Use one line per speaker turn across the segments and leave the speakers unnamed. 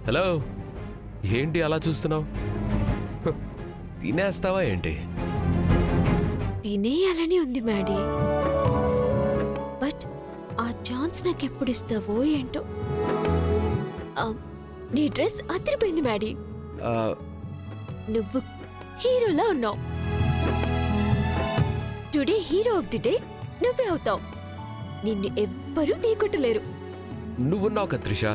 Hello, ఏంటి అలా చూస్తున్నావు? తినేస్తావా ఏంటి?
తినేయాలని ఉంది మ్యాడీ, బట్ ఆ ఛాన్స్ నాకు ఎప్పుడు ఇస్తావో ఏంటో. నీ డ్రెస్ అదిరిపోయింది మ్యాడీ.
ఆ,
నువ్వు హీరోలా ఉన్నావు. Today hero of the day నువ్వే అవుతావు. నిన్ను ఎవ్వరూ ఢీకొట్టలేరు.
నువ్వున్నావు కదా Trisha.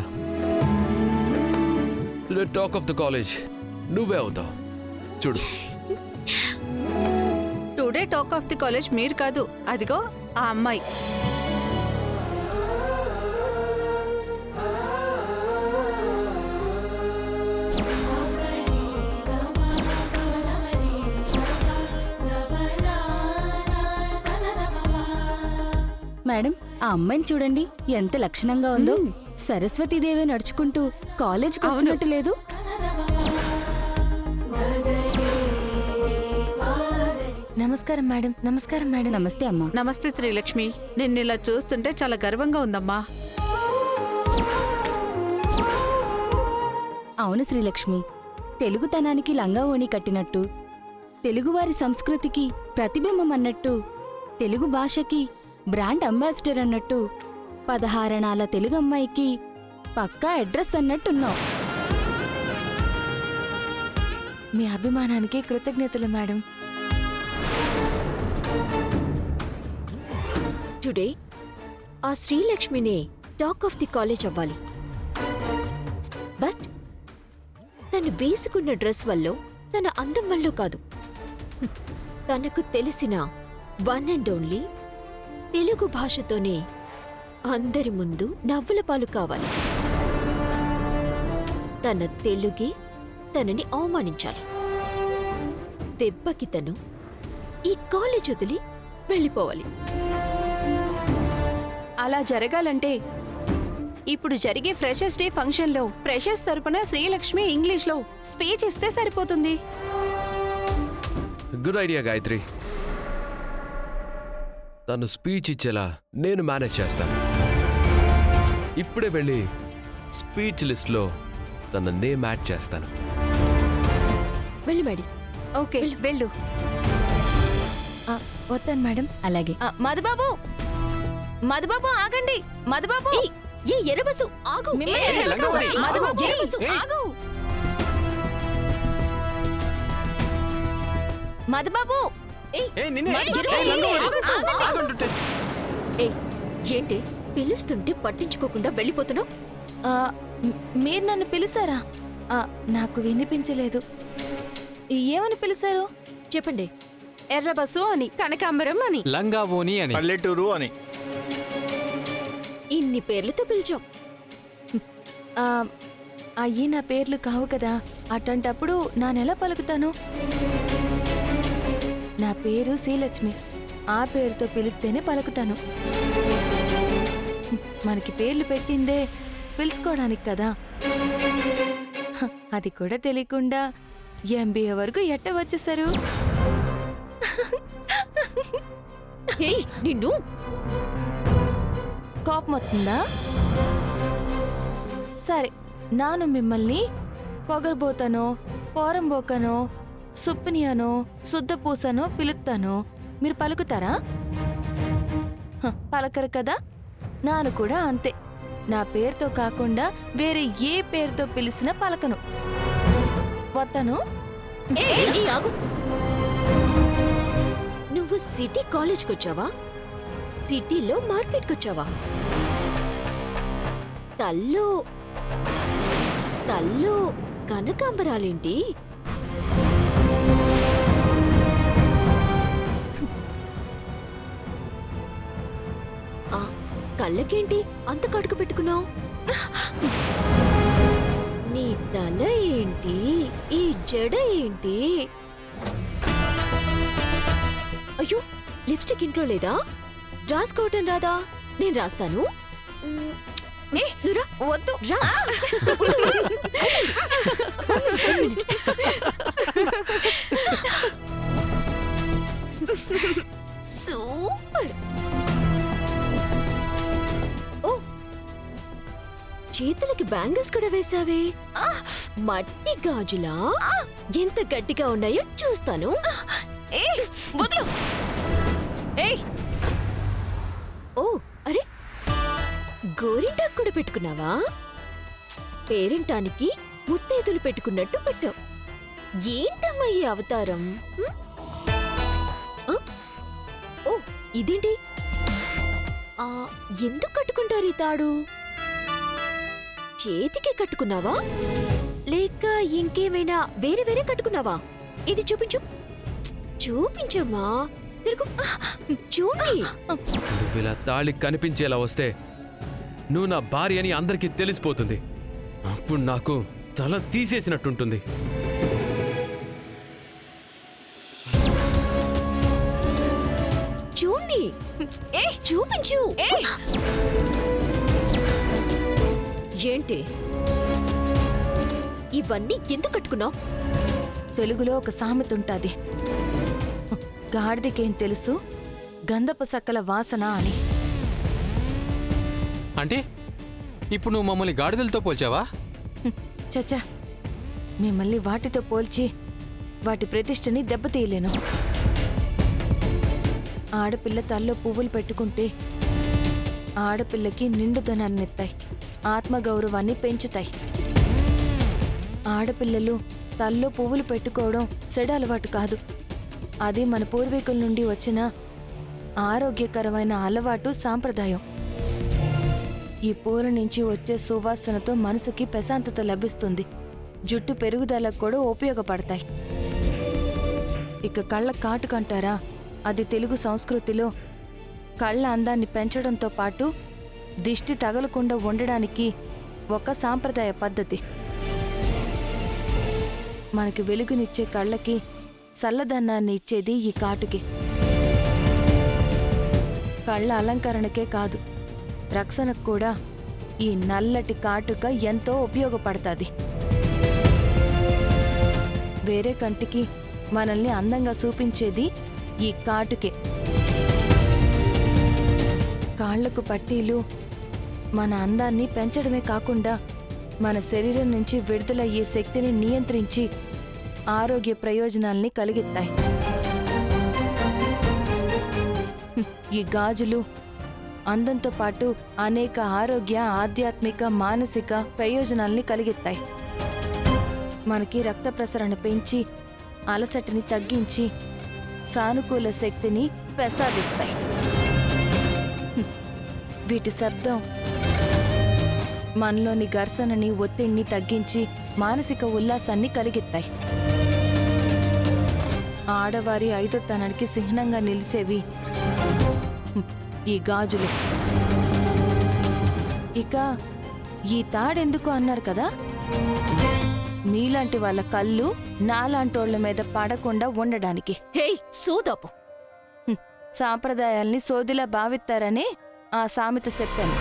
Talk of the college నువ్వే అవుతావు. చూడు,
today talk of the college మీరు కాదు, అదిగో ఆ అమ్మాయి.
మేడం, ఆ అమ్మాయిని చూడండి ఎంత లక్షణంగా ఉందో. సరస్వతీదేవి నడుచుకుంటూ కాలేజ్కి వస్తున్నట్టు లేదు?
నమస్కారం మేడం. నమస్కారం మేడం.
నమస్తే అమ్మా.
నమస్తే శ్రీలక్ష్మి, నిన్ను ఇలా చూస్తుంటే చాలా గర్వంగా ఉందమ్మా.
అవును శ్రీలక్ష్మి, తెలుగుతనానికి లంగావోణి కట్టినట్టు, తెలుగువారి సంస్కృతికి ప్రతిబింబం అన్నట్టు, తెలుగు భాషకి బ్రాండ్ అంబాసిడర్ అన్నట్టు, 16 అణాల తెలుగు అమ్మాయికి పక్కా అడ్రస్ అన్నట్టున్నావు.
మీ అభిమానానికి కృతజ్ఞతలు మేడం. టుడే ఆ శ్రీలక్ష్మినే టాక్ ఆఫ్ ది కాలేజ్ అవ్వాలి. బట్ తను వేసుకున్న డ్రెస్ వల్ల, తన అందం వల్ల కాదు. తనకు తెలిసిన వన్ అండ్ ఓన్లీ తెలుగు భాషతోనే అందరి ముందు నవ్వుల పాలు కావాలి. తన తెలుగే తనని అవమానించాలి. దెబ్బకి తను ఈ కాలేజ్ వదిలి వెళ్ళిపోవాలి.
అలా జరగాలంటే ఇప్పుడు జరిగే ఫ్రెషర్స్ డే ఫంక్షన్లో ఫ్రెషర్స్ తరపున శ్రీలక్ష్మి ఇంగ్లీష్లో స్పీచ్ ఇస్తే సరిపోతుంది.
Good idea Gayatri. తను స్పీచ్ ఇచ్చేలా నేను మేనేజ్ చేస్తాను. ఇప్పుడే వెళ్ళి స్పీచ్ లిస్ట్లో తన నేమ్ యాడ్ చేస్తాను.
వెళ్ళి మేడం.
ఓకే, వెళ్ళు.
వస్తాను మేడం.
అలాగే.
మధుబాబు, మధుబాబు ఆగండి. మధుబాబు,
ఏ ఎర్రబసు ఆగు.
మధుబాబు, ఎర్రబసు ఆగు. మధుబాబు,
ఏంటి పిలుస్తుంటే పట్టించుకోకుండా వెళ్ళిపోతున్నావు?
మీరు నన్ను పిలిచారా? నాకు వినిపించలేదు. ఏమని పిలిచారు?
చెప్పండి.
ఎర్రబస్సు అని, కనకాంబరం అని,
లంగావోని అని, పల్లెటూరు అని.
ఇన్ని పేర్లతో పిలిచాం.
అయ్యి నా పేర్లు కావు కదా, అట్లాంటప్పుడు నానెలా పలుకుతాను? నా పేరు శ్రీలక్ష్మి, ఆ పేరుతో పిలిస్తేనే పలుకుతాను. మనకి పేర్లు పెట్టిందే పిలుచుకోవడానికి కదా. అది కూడా తెలియకుండా ఎంబీఏ వరకు ఎట్ట వచ్చేసారు?
నిన్ను
కోపం వస్తుందా? సరే, నాను మిమ్మల్ని పొగరబోతానో, పోరంబోకనో, సుప్పినియనో, శుద్ధపూసనో పిలుస్తానో మీరు పలుకుతారా? పలకరు కదా. నాను కూడా అంతే. నా పేరుతో కాకుండా వేరే ఏ పేరుతో పిలిచినా పలకను. వస్తాను.
ఆగు. నువ్వు సిటీ కాలేజ్కి వచ్చావా? సిటీలో మార్కెట్కి వచ్చావా? తల్లో కనకాంబరాలేంటి? ఆ కళ్ళకేంటి అంత కటుకు పెట్టుకున్నావు? నీ తల ఏంటి? ఈ జడ ఏంటి? అయ్యో, లిప్స్టిక్ ఇంట్లో లేదా? రాసుకోవటం రాదా? నేను రాస్తాను.
వద్దు.
సూపర్. ఓ చేతులకి బ్యాంగిల్స్ కూడా వేసావే మట్టి గాజులా ఎంత గట్టిగా ఉన్నాయో చూస్తాను.
ఏయ్ వదలు. ఏయ్
ఓ అరే గోరింటాకు కూడా పెట్టుకున్నావా? పేరింటానికి ముత్తైదులు పెట్టుకున్నట్టు పెట్టావు. ఏంటమ్మా ఈ అవతారం? హ్మ్? ఆ? ఓ ఇదేంటి? ఎందుకు కట్టుకుంటారు ఈ తాడు? చేతికి కట్టుకున్నావా లేక ఇంకేమైనా వేరే వేరే కట్టుకున్నావా? ఇది చూపించు. చూపించమ్మా. తిరుగు. చూపి.
నువ్వు ఇలా తాళి కనిపించేలా వస్తే నువ్వు నా భార్య అని అందరికీ తెలిసిపోతుంది. అప్పుడు నాకు తల తీసేసినట్టుంటుంది.
చూడండి. ఏ చూపించు. ఏంటి ఇవన్నీ ఎందుకు కట్టుకున్నావు?
తెలుగులో ఒక సామెత ఉంటాది, గాడిదకేం తెలుసు గంధపు సక్కల వాసన అని.
అంటే ఇప్పుడు నువ్వు మమ్మల్ని గాడిదలతో పోల్చావా?
చచ్చా, మిమ్మల్ని వాటితో పోల్చి వాటి ప్రతిష్టని దెబ్బతీయలేను. ఆడపిల్ల తల్లో పువ్వులు పెట్టుకుంటే ఆడపిల్లకి నిండుదనాన్నిస్తాయి, ఆత్మగౌరవాన్ని పెంచుతాయి. ఆడపిల్లలు తల్లో పువ్వులు పెట్టుకోవడం చెడు అలవాటు కాదు. అది మన పూర్వీకుల నుండి వచ్చిన ఆరోగ్యకరమైన అలవాటు, సాంప్రదాయం. ఈ పూల నుంచి వచ్చే సువాసనతో మనసుకి ప్రశాంతత లభిస్తుంది, జుట్టు పెరుగుదలకు కూడా ఉపయోగపడతాయి. ఇక కళ్ళ కాటుకంటారా, అది తెలుగు సంస్కృతిలో కళ్ళ అందాన్ని పెంచడంతో పాటు దిష్టి తగలకుండా ఉండడానికి ఒక సాంప్రదాయ పద్ధతి. మనకి వెలుగునిచ్చే కళ్ళకి చల్లదన్నాన్ని ఇచ్చేది ఈ కాటుకి. కళ్ళ అలంకరణకే కాదు, రక్షణకు కూడా ఈ నల్లటి కాటుక ఎంతో ఉపయోగపడుతుంది. వేరే కంటికి మనల్ని అందంగా చూపించేది ఈ కాటుకే. కాళ్లకు పట్టీలు మన అందాన్ని పెంచడమే కాకుండా మన శరీరం నుంచి విడుదలయ్యే శక్తిని నియంత్రించి ఆరోగ్య ప్రయోజనాల్ని కలిగిస్తాయి. ఈ గాజులు అందంతో పాటు అనేక ఆరోగ్య, ఆధ్యాత్మిక, మానసిక ప్రయోజనాల్ని కలిగిస్తాయి. మనకి రక్త ప్రసరణ పెంచి అలసటని తగ్గించి సానుకూల శక్తిని ప్రసాదిస్తాయి. వీటి శబ్దం మనలోని ఘర్షణని, ఒత్తిడిని తగ్గించి మానసిక ఉల్లాసాన్ని కలిగిస్తాయి. ఆడవారి ఐదొత్తనానికి చిహ్నంగా నిలిచేవి ఈ గాజులు. ఇక ఈ తాడెందుకు అన్నారు కదా, మీలాంటి వాళ్ళ కళ్ళు నాలాంటోళ్ల మీద పడకుండా ఉండడానికి.
హే సోదాపు.
సాంప్రదాయాల్ని సోదిలా భావిస్తారని ఆ సామెత చెప్పాను.